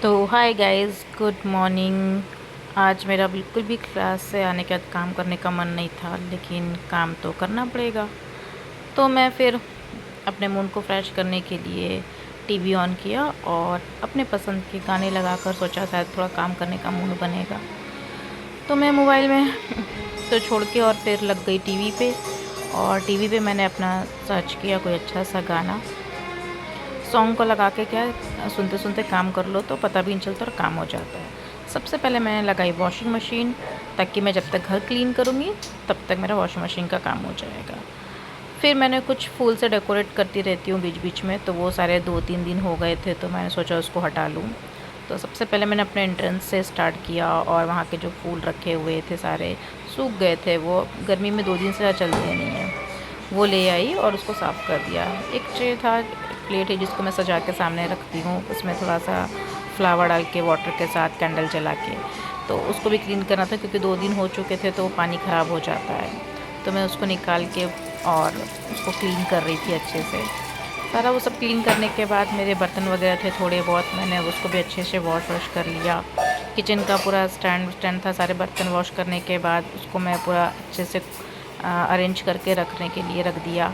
तो hi guys, good morning. आज मेरा बिल्कुल भी क्लास से आने के बाद काम करने का मन नहीं था, लेकिन काम तो करना पड़ेगा। तो मैं फिर अपने मूड को फ्रेश करने के लिए टीवी ऑन किया और अपने पसंद के गाने लगाकर सोचा शायद थोड़ा काम करने का मूड बनेगा। तो मैं मोबाइल में तो छोड़ के और फिर लग गई टीवी पे। और टीवी पे मैंने अपना सर्च किया कोई अच्छा सा गाना। सॉन्ग को लगा के क्या सुनते सुनते काम कर लो तो पता भी नहीं चलता और काम हो जाता है। सबसे पहले मैंने लगाई वॉशिंग मशीन, ताकि मैं जब तक घर क्लीन करूँगी तब तक मेरा वॉशिंग मशीन का काम हो जाएगा। फिर मैंने कुछ फूल से डेकोरेट करती रहती हूँ बीच बीच में, तो वो सारे 2-3 दिन हो गए थे, तो मैंने सोचा उसको हटा लूँ। तो सबसे पहले मैंने अपने एंट्रेंस से स्टार्ट किया और वहाँ के जो फूल रखे हुए थे सारे सूख गए थे, वो गर्मी में 2 दिन से चलते नहीं हैं। वो ले आई और उसको साफ़ कर दिया। एक ट्रे था, एक प्लेट है जिसको मैं सजा के सामने रखती हूँ, उसमें थोड़ा सा फ्लावर डाल के वाटर के साथ कैंडल जला के, तो उसको भी क्लीन करना था क्योंकि 2 दिन हो चुके थे तो पानी ख़राब हो जाता है। तो मैं उसको निकाल के और उसको क्लीन कर रही थी अच्छे से। सारा वो सब क्लीन करने के बाद मेरे बर्तन वगैरह थे थोड़े बहुत, मैंने उसको भी अच्छे से वॉश कर लिया। किचन का पूरा स्टैंड स्टैंड था, सारे बर्तन वॉश करने के बाद उसको मैं पूरा अच्छे से अरेंज करके रखने के लिए रख दिया।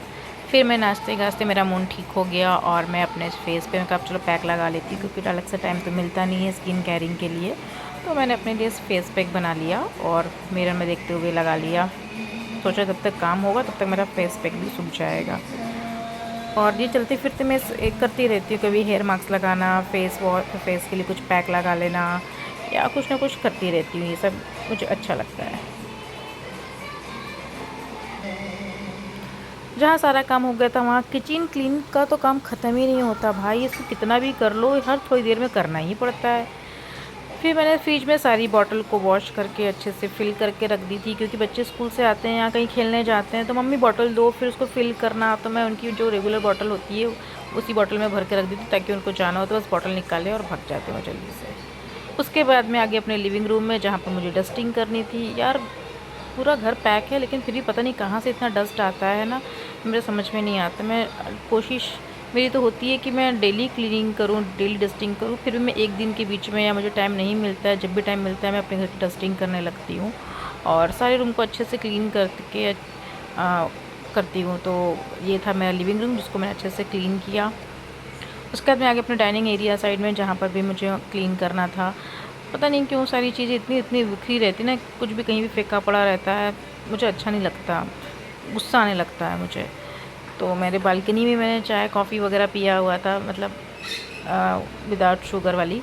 फिर मैं नाश्ते गाश्ते मेरा मूड ठीक हो गया और मैं अपने फेस पे मैं कहा चलो पैक लगा लेती हूँ, क्योंकि अलग से टाइम तो मिलता नहीं है स्किन केयरिंग के लिए। तो मैंने अपने लिए फेस पैक बना लिया और मिरर में देखते हुए लगा लिया। सोचा जब तक काम होगा तब तक मेरा फेस पैक भी सूख जाएगा। और ये चलते फिरते मैं एक करती रहती हूँ, कभी हेयर मास्क लगाना, फेस के लिए कुछ पैक लगा लेना, या कुछ ना कुछ करती रहती हूँ। ये सब मुझे अच्छा लगता है। जहाँ सारा काम हो गया था वहाँ किचन क्लीन का तो काम ख़त्म ही नहीं होता भाई, इसको कितना भी कर लो हर थोड़ी देर में करना ही पड़ता है। फिर मैंने फ्रिज में सारी बॉटल को वॉश करके अच्छे से फ़िल करके रख दी थी, क्योंकि बच्चे स्कूल से आते हैं या कहीं खेलने जाते हैं तो मम्मी बॉटल दो, फिर उसको फ़िल करना। तो मैं उनकी जो रेगुलर बॉटल होती है उसी बॉटल में भर के रख दी थी, ताकि उनको जाना हो तो बस बॉटल निकाले और भाग जाते हो जल्दी से। उसके बाद मैं आगे अपने लिविंग रूम में, जहाँ पर मुझे डस्टिंग करनी थी। यार पूरा घर पैक है लेकिन फिर भी पता नहीं कहाँ से इतना डस्ट आता है ना, मेरे समझ में नहीं आता। मैं कोशिश मेरी तो होती है कि मैं डेली क्लीनिंग करूँ, डेली डस्टिंग करूँ, फिर भी मैं एक दिन के बीच में या मुझे टाइम नहीं मिलता है, जब भी टाइम मिलता है मैं अपने घर की डस्टिंग करने लगती हूँ और सारे रूम को अच्छे से क्लीन करके करती हूँ। तो ये था मेरा लिविंग रूम जिसको मैंने अच्छे से क्लीन किया। उसके बाद मैं आगे अपने डाइनिंग एरिया साइड में, जहाँ पर भी मुझे क्लीन करना था। पता नहीं क्यों सारी चीज़ें इतनी इतनी बिखरी रहती ना, कुछ भी कहीं भी फेंका पड़ा रहता है, मुझे अच्छा नहीं लगता, गुस्सा आने लगता है मुझे। तो मेरे बालकनी में मैंने चाय कॉफ़ी वगैरह पिया हुआ था, मतलब विदाउट शुगर वाली,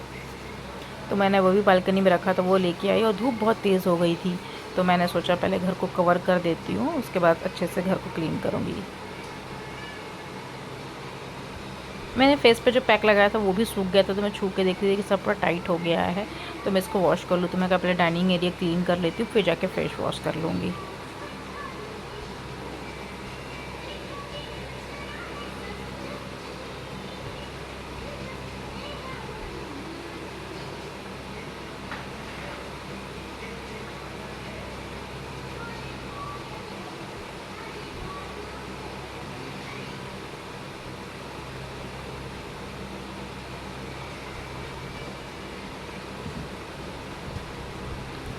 तो मैंने वो भी बालकनी में रखा, तो वो लेके आई और धूप बहुत तेज़ हो गई थी। तो मैंने सोचा पहले घर को कवर कर देती हूँ, उसके बाद अच्छे से घर को क्लीन करूँगी। मैंने फेस पे जो पैक लगाया था वो भी सूख गया था, तो मैं छू के देख रही थी कि सब पूरा टाइट हो गया है। तो मैं इसको वॉश कर लूँ, तो मैं कहा पहले डाइनिंग एरिया क्लीन कर लेती हूँ, फिर जाके फेस वॉश कर लूँगी।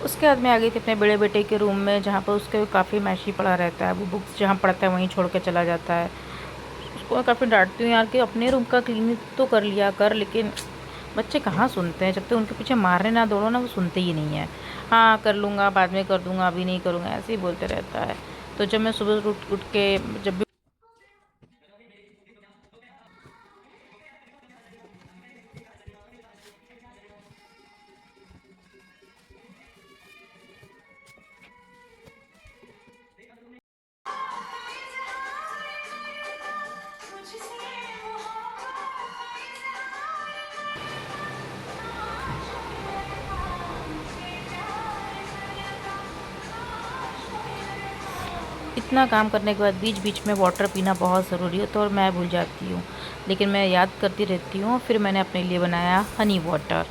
उसके बाद मैं आ गई थी अपने बड़े बेटे के रूम में, जहाँ पर उसके काफ़ी मैशी पड़ा रहता है, वो बुक्स जहाँ पढ़ता है वहीं छोड़ के चला जाता है। उसको मैं काफ़ी डांटती हूँ यार कि अपने रूम का क्लीन तो कर लिया कर, लेकिन बच्चे कहाँ सुनते हैं। जब तक उनके पीछे मारने ना दौड़ो ना, वो सुनते ही नहीं है। हाँ कर लूँगा, बाद में कर दूँगा, अभी नहीं करूँगा, ऐसे ही बोलते रहता है। तो जब मैं सुबह उठ उठ के जब भी इतना काम करने के बाद बीच बीच में वाटर पीना बहुत ज़रूरी होता है और मैं भूल जाती हूँ, लेकिन मैं याद करती रहती हूँ। फिर मैंने अपने लिए बनाया हनी वाटर।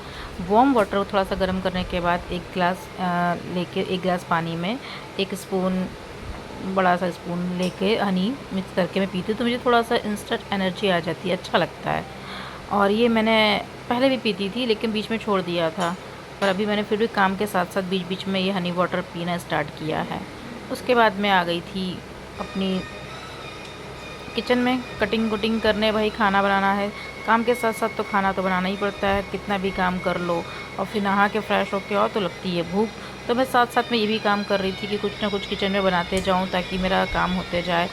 वार्म वाटर थोड़ा सा गर्म करने के बाद एक गिलास लेके, 1 गिलास पानी में 1 स्पून, बड़ा सा स्पून लेके हनी मिक्स करके मैं पीती हूँ, तो मुझे थोड़ा सा इंस्टेंट एनर्जी आ जाती है, अच्छा लगता है। और ये मैंने पहले भी पीती थी लेकिन बीच में छोड़ दिया था, पर अभी मैंने फिर भी काम के साथ साथ बीच बीच में ये हनी वाटर पीना स्टार्ट किया है। उसके बाद मैं आ गई थी अपनी किचन में कटिंग कुटिंग करने। भाई खाना बनाना है, काम के साथ साथ तो खाना तो बनाना ही पड़ता है, कितना भी काम कर लो। और फिर नहा के फ्रेश होके आओ तो लगती है भूख। तो मैं साथ साथ में ये भी काम कर रही थी कि कुछ ना कुछ किचन में बनाते जाऊँ ताकि मेरा काम होते जाए।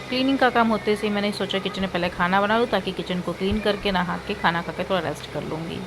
क्लीनिंग का काम होते से मैंने सोचा किचन में पहले खाना बना लूँ ताकि किचन को क्लीन करके नहा के खाना खा के थोड़ा रेस्ट कर लूँगी।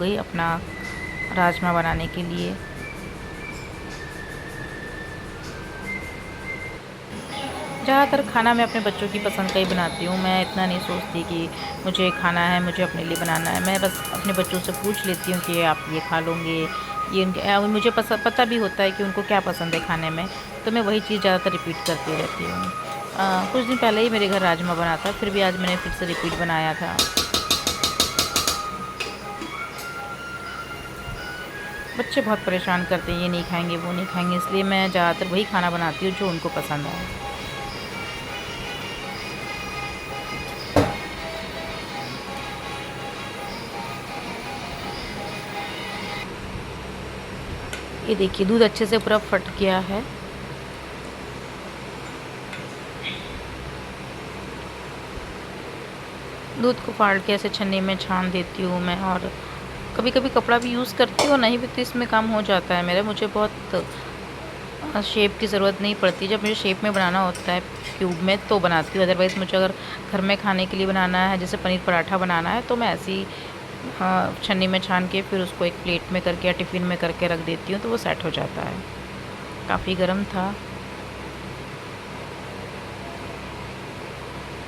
गई अपना राजमा बनाने के लिए। ज़्यादातर खाना मैं अपने बच्चों की पसंद का ही बनाती हूँ। मैं इतना नहीं सोचती कि मुझे खाना है, मुझे अपने लिए बनाना है। मैं बस अपने बच्चों से पूछ लेती हूँ कि आप ये खा लोगे, ये उनके मुझे पता भी होता है कि उनको क्या पसंद है खाने में, तो मैं वही चीज़ ज़्यादातर रिपीट करती रहती हूँ। कुछ दिन पहले ही मेरे घर राजमा बना था, फिर भी आज मैंने फिर से रिपीट बनाया था। बच्चे बहुत परेशान करते हैं, ये नहीं खाएंगे वो नहीं खाएंगे, इसलिए मैं ज़्यादातर वही खाना बनाती हूँ जो उनको पसंद आए। ये देखिए दूध अच्छे से पूरा फट गया है। दूध को फाड़ के ऐसे छन्नी में छान देती हूँ मैं, और कभी कभी कपड़ा भी यूज़ करती हूँ, नहीं भी तो इसमें काम हो जाता है मेरा। मुझे बहुत शेप की ज़रूरत नहीं पड़ती। जब मुझे शेप में बनाना होता है क्यूब में तो बनाती हूँ, अदरवाइज़ मुझे अगर घर में खाने के लिए बनाना है, जैसे पनीर पराठा बनाना है, तो मैं ऐसी छन्नी में छान के फिर उसको एक प्लेट में करके या टिफ़िन में करके रख देती हूँ, तो वो सेट हो जाता है। काफ़ी गर्म था।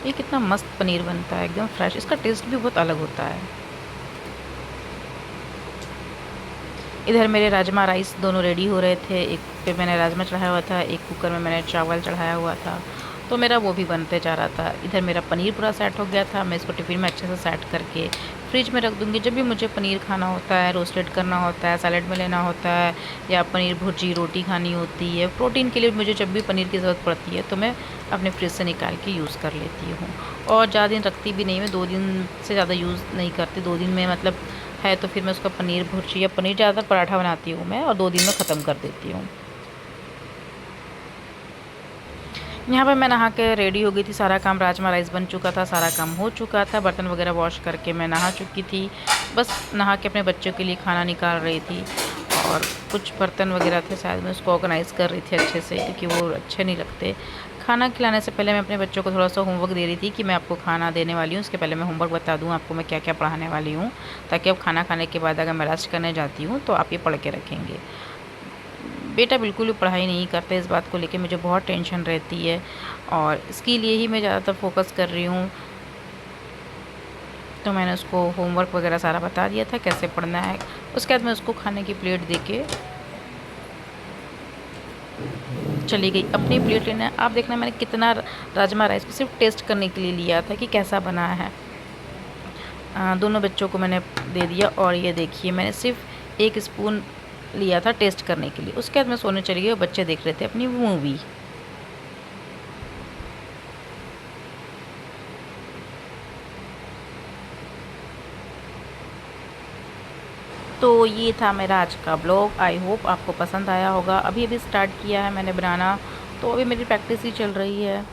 ये कितना मस्त पनीर बनता है, एकदम फ्रेश। इसका टेस्ट भी बहुत अलग होता है। इधर मेरे राजमा राइस दोनों रेडी हो रहे थे। एक पे मैंने राजमा चढ़ाया हुआ था, एक कुकर में मैंने चावल चढ़ाया हुआ था, तो मेरा वो भी बनते जा रहा था। इधर मेरा पनीर पूरा सेट हो गया था। मैं इसको टिफ़िन में अच्छे से सेट करके फ्रिज में रख दूँगी। जब भी मुझे पनीर खाना होता है, रोस्टेड करना होता है, सैलेड में लेना होता है, या पनीर भुर्जी रोटी खानी होती है, प्रोटीन के लिए मुझे जब भी पनीर की ज़रूरत पड़ती है तो मैं अपने फ्रिज से निकाल के यूज़ कर लेती हूँ। और ज़्यादा दिन रखती भी नहीं मैं, 2 दिन से ज़्यादा यूज़ नहीं करती। 2 दिन में मतलब है तो फिर मैं उसका पनीर भुर्जी या पनीर ज़्यादातर पराठा बनाती हूँ मैं, और 2 दिन में ख़त्म कर देती हूँ। यहाँ पर मैं नहा के रेडी हो गई थी। सारा काम, राजमा राइस बन चुका था, सारा काम हो चुका था, बर्तन वगैरह वॉश करके मैं नहा चुकी थी। बस नहा के अपने बच्चों के लिए खाना निकाल रही थी, और कुछ बर्तन वगैरह थे शायद मैं उसको ऑर्गेनाइज़ कर रही थी अच्छे से, क्योंकि वो अच्छे नहीं लगते। खाना खिलाने से पहले मैं अपने बच्चों को थोड़ा सा होमवर्क दे रही थी कि मैं आपको खाना देने वाली हूँ, उसके पहले मैं होमवर्क बता दूँ आपको मैं क्या क्या पढ़ाने वाली हूँ, ताकि अब खाना खाने के बाद अगर मैं रेस्ट करने जाती हूँ तो आप ये पढ़ के रखेंगे। बेटा बिल्कुल भी पढ़ाई नहीं करते, इस बात को लेके मुझे बहुत टेंशन रहती है और इसके लिए ही मैं ज़्यादातर फोकस कर रही हूँ। तो मैंने उसको होमवर्क वगैरह सारा बता दिया था कैसे पढ़ना है। उसके बाद मैं उसको खाने की प्लेट दे के चली गई। अपनी प्लेट लेना आप देखना मैंने कितना राजमा राइस को सिर्फ टेस्ट करने के लिए लिया था कि कैसा बना है। दोनों बच्चों को मैंने दे दिया और ये देखिए मैंने सिर्फ 1 स्पून लिया था टेस्ट करने के लिए। उसके बाद मैं सोने चली गई और बच्चे देख रहे थे अपनी मूवी। तो ये था मेरा आज का ब्लॉग। आई होप आपको पसंद आया होगा। अभी अभी स्टार्ट किया है मैंने बनाना, तो अभी मेरी प्रैक्टिस ही चल रही है।